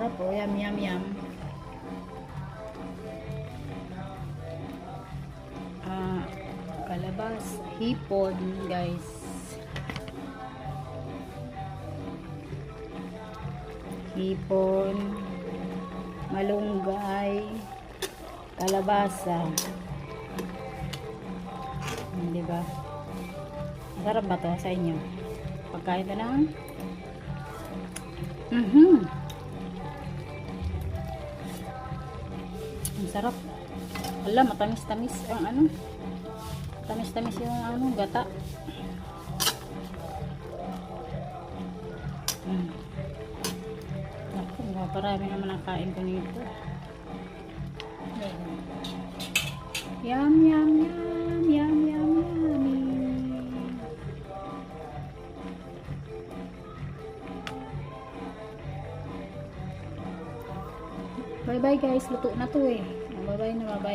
Sarap po. Yum, yum, yum. Kalabas, hipon, guys. Hipon, malunggay, kalabasa. Di ba? Masarap ba to sa inyo? Pagkain ito ng ang sarap. Wala, matamis-tamis ang ano. Tamis-tamis yung ano, gata. Ako, parami naman ang kain ko nito. Yum, yum, yum, yum, yum, yummy. Bye-bye guys, luto na to eh. Bye-bye na, bye-bye.